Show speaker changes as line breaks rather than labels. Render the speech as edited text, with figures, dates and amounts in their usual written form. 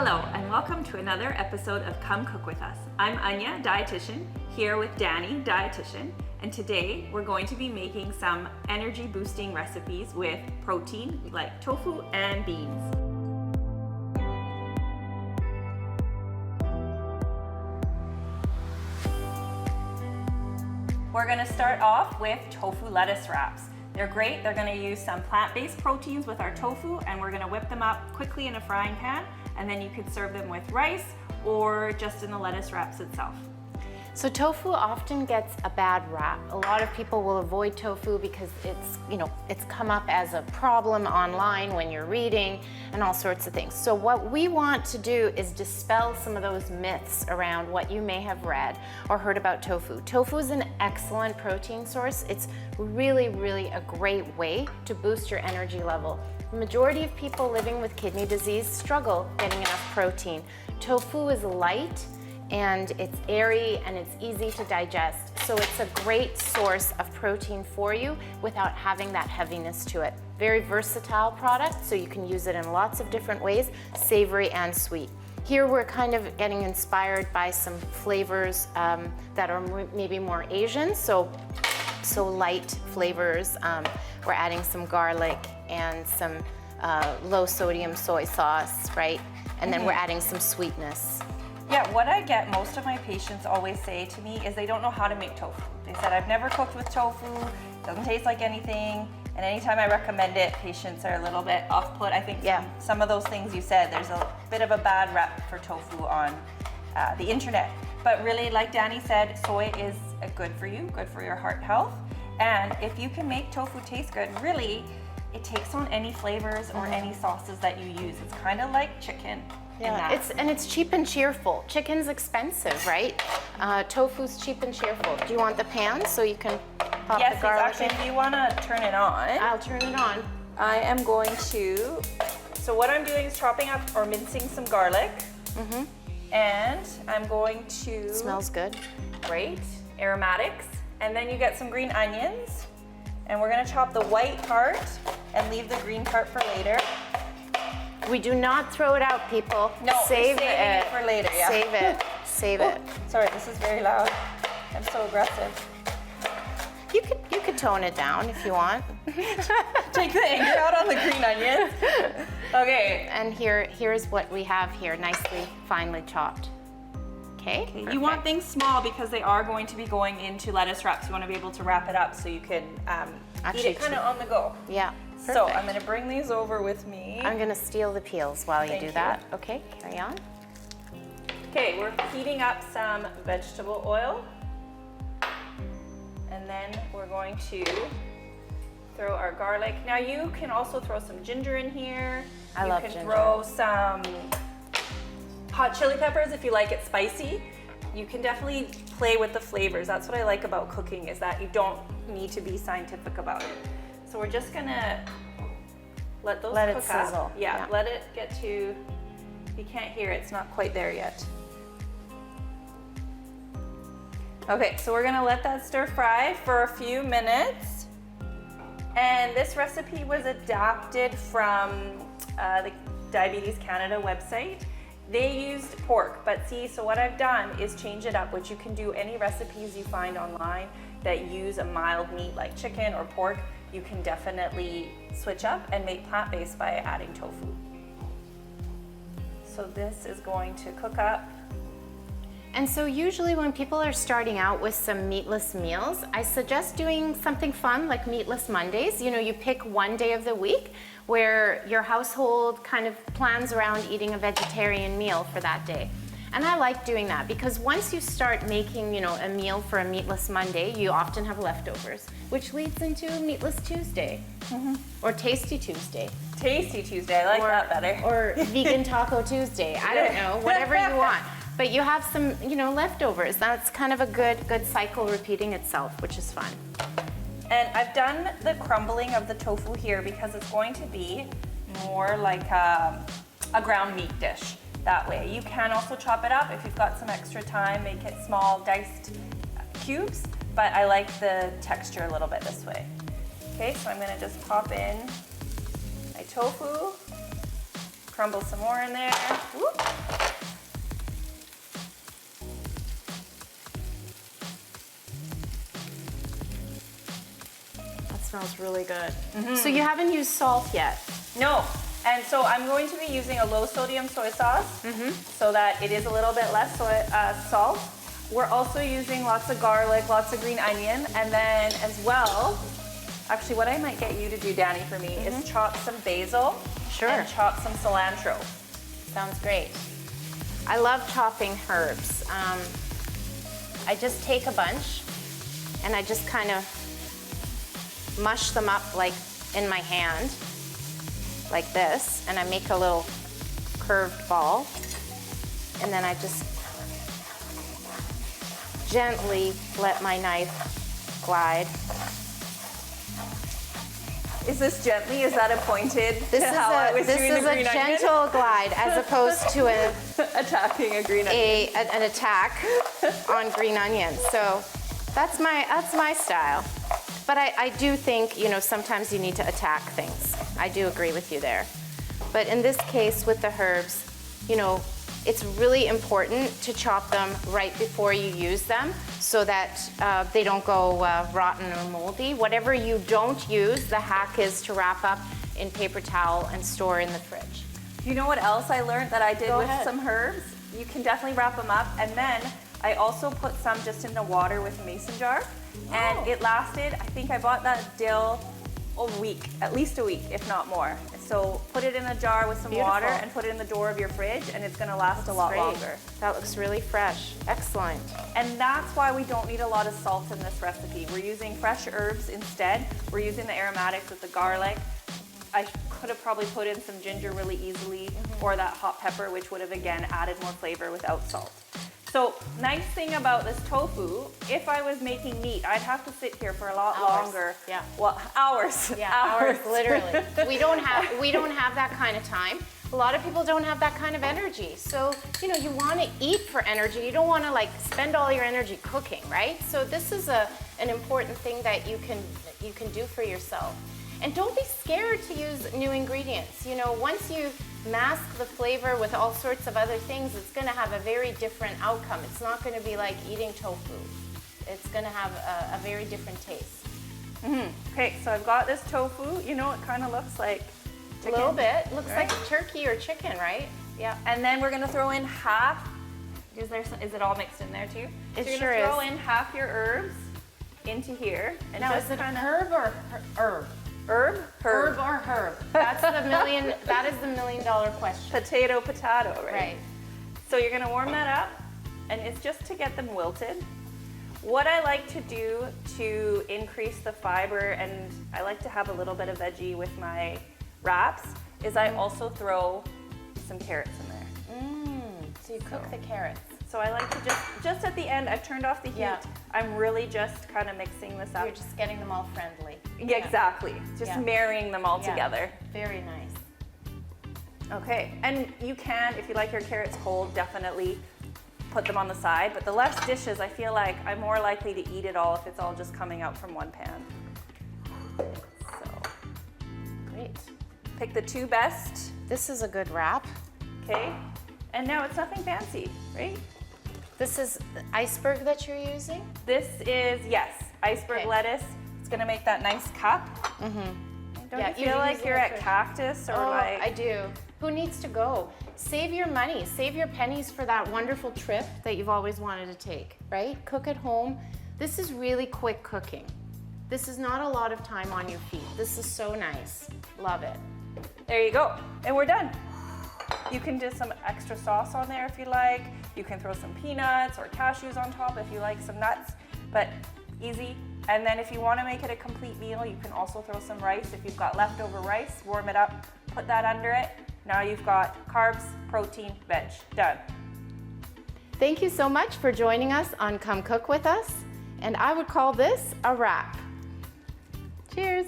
Hello and welcome to another episode of Come Cook With Us. I'm Anja, dietitian, here with Dani, dietitian, and today we're going to be making some energy boosting recipes with protein like tofu and beans. We're going to start off with tofu lettuce wraps. They're great. They're going to use some plant-based proteins with our tofu, and we're going to whip them up quickly in a frying pan, and then you could serve them with rice or just in the lettuce wraps itself.
So tofu often gets a bad rap. A lot of people will avoid tofu because it's come up as a problem online when you're reading and all sorts of things. So what we want to do is dispel some of those myths around what you may have read or heard about tofu. Tofu is an excellent protein source. It's really, really a great way to boost your energy level. The majority of people living with kidney disease struggle getting enough protein. Tofu is light, and it's airy and it's easy to digest. So it's a great source of protein for you without having that heaviness to it. Very versatile product, so you can use it in lots of different ways, savory and sweet. Here we're kind of getting inspired by some flavors that are maybe more Asian, so light flavors. We're adding some garlic and some low sodium soy sauce, right? And then we're adding some sweetness.
Yeah, what I get most of my patients always say to me is they don't know how to make tofu. They said, I've never cooked with tofu, it doesn't taste like anything, and anytime I recommend it, patients are a little bit off-put. I think some of those things you said, there's a bit of a bad rep for tofu on the internet. But really, like Dani said, soy is good for you, good for your heart health. And if you can make tofu taste good, really, it takes on any flavors or any sauces that you use. It's kind of like chicken.
Yeah, it's cheap and cheerful. Chicken's expensive, right? Tofu's cheap and cheerful. Do you want the pan so you can pop the garlic
actually,
in?
if you want to turn it on.
I'll turn it on.
I am going to, so what I'm doing is chopping up or mincing some garlic. And I'm going to...
Smells good.
Great. Aromatics. And then you get some green onions. And we're going to chop the white part and leave the green part for later.
We do not throw it out, people.
No,
save
it for later. Yeah.
Save it. Save it.
Sorry, this is very loud. I'm so aggressive.
You could tone it down if you want.
Take the anger out on the green onions. Okay.
And here's what we have here, nicely finely chopped. Okay.
You want things small because they are going to be going into lettuce wraps. You want to be able to wrap it up so you can eat it kind of on the go.
Yeah. Perfect.
So I'm going to bring these over with me.
I'm going to steal the peels while you do that. Okay, carry on.
Okay, we're heating up some vegetable oil. And then we're going to throw our garlic. Now you can also throw some ginger in here.
I love
ginger. You
ginger.
can throw some hot chili peppers if you like it spicy. You can definitely play with the flavors. That's what I like about cooking, is that you don't need to be scientific about it. So we're just gonna let those cook
sizzle.
up. Yeah, let it get to, you can't hear it, it's not quite there yet. Okay, so we're gonna let that stir fry for a few minutes. And this recipe was adapted from the Diabetes Canada website. They used pork, but see, so what I've done is change it up, which you can do any recipes you find online that use a mild meat like chicken or pork. You can definitely switch up and make plant-based by adding tofu. So this is going to cook up.
And so usually when people are starting out with some meatless meals, I suggest doing something fun like Meatless Mondays. You know, you pick one day of the week where your household kind of plans around eating a vegetarian meal for that day. And I like doing that because once you start making, a meal for a Meatless Monday, you often have leftovers, which leads into Meatless Tuesday or Tasty Tuesday.
Tasty Tuesday, I like that better.
Or Vegan Taco Tuesday, I don't know, whatever you want. But you have some, leftovers. That's kind of a good cycle repeating itself, which is fun.
And I've done the crumbling of the tofu here because it's going to be more like a ground meat dish. That way. You can also chop it up if you've got some extra time, make it small diced cubes, but I like the texture a little bit this way. Okay, so I'm gonna just pop in my tofu. Crumble some more in there. Whoop.
That smells really good. So you haven't used salt yet?
No, and so I'm going to be using a low sodium soy sauce so that it is a little bit less salt. We're also using lots of garlic, lots of green onion, and then as well, actually what I might get you to do, Dani, for me is chop some basil and chop some cilantro.
Sounds great. I love chopping herbs. I just take a bunch and I just kind of mush them up like in my hand, like this, and I make a little curved ball, and then I just gently let my knife glide.
Is this gently? Is that a pointed?
This is a gentle glide as opposed to
attacking a green onion.
An attack on green onion. So that's my style. But I do think, you know, sometimes you need to attack things. I do agree with you there. But in this case with the herbs, you know, it's really important to chop them right before you use them so that they don't go rotten or moldy. Whatever you don't use, the hack is to wrap up in paper towel and store in the fridge.
You know what else I learned that I did with some herbs? You can definitely wrap them up, and then I also put some just in the water with a mason jar, and it lasted, I think I bought that dill a week, at least a week, if not more. So put it in a jar with some water and put it in the door of your fridge, and it's gonna last a lot longer.
That looks really fresh. Excellent.
And that's why we don't need a lot of salt in this recipe. We're using fresh herbs instead. We're using the aromatics with the garlic. I could have probably put in some ginger really easily, or that hot pepper, which would have again added more flavor without salt. So nice thing about this tofu, if I was making meat, I'd have to sit here for a lot longer.
Yeah.
Well, hours.
Yeah, hours, literally. We don't have that kind of time. A lot of people don't have that kind of energy. So, you know, you want to eat for energy. You don't want to like spend all your energy cooking, right? So this is an important thing that you can do for yourself. And don't be scared to use new ingredients. You know, once you mask the flavor with all sorts of other things, it's going to have a very different outcome. It's not going to be like eating tofu. It's going to have a very different taste.
Okay, so I've got this tofu. You know, it kind of looks like chicken.
A little bit. Looks like turkey or chicken, right? Yeah.
And then we're going to throw in half. Is it all mixed in there too?
It
so you're
sure
going to throw
is.
in half your herbs into here. And
Now,
just
is it an herb or herb?
Herb?
Herb or herb? That is the $1 million question.
Potato, right?
Right.
So you're gonna warm that up, and it's just to get them wilted. What I like to do to increase the fiber, and I like to have a little bit of veggie with my wraps, is I also throw some carrots in there.
So you cook the carrots.
So I like to just at the end, I've turned off the heat.
Yeah.
I'm really just kind of mixing this up.
You're just getting them all friendly.
Yeah, exactly. Just marrying them all together.
Very nice.
Okay, and you can, if you like your carrots cold, definitely put them on the side, but the less dishes, I feel like I'm more likely to eat it all if it's all just coming out from one pan. So,
Great.
pick the two best,
This is a good wrap.
okay? And now it's nothing fancy, right?
This is the iceberg that you're using?
This is, yes, iceberg lettuce. It's gonna make that nice cup. Don't you feel like you're at Cactus or like...
I do. Who needs to go? Save your money, save your pennies for that wonderful trip that you've always wanted to take, right? Cook at home. This is really quick cooking. This is not a lot of time on your feet. This is so nice. Love it.
There you go, and we're done. You can do some extra sauce on there if you like. You can throw some peanuts or cashews on top if you like some nuts, but easy. And then if you want to make it a complete meal, you can also throw some rice. If you've got leftover rice, warm it up, put that under it. Now you've got carbs, protein, veg. Done.
Thank you so much for joining us on Come Cook With Us, and I would call this a wrap. Cheers.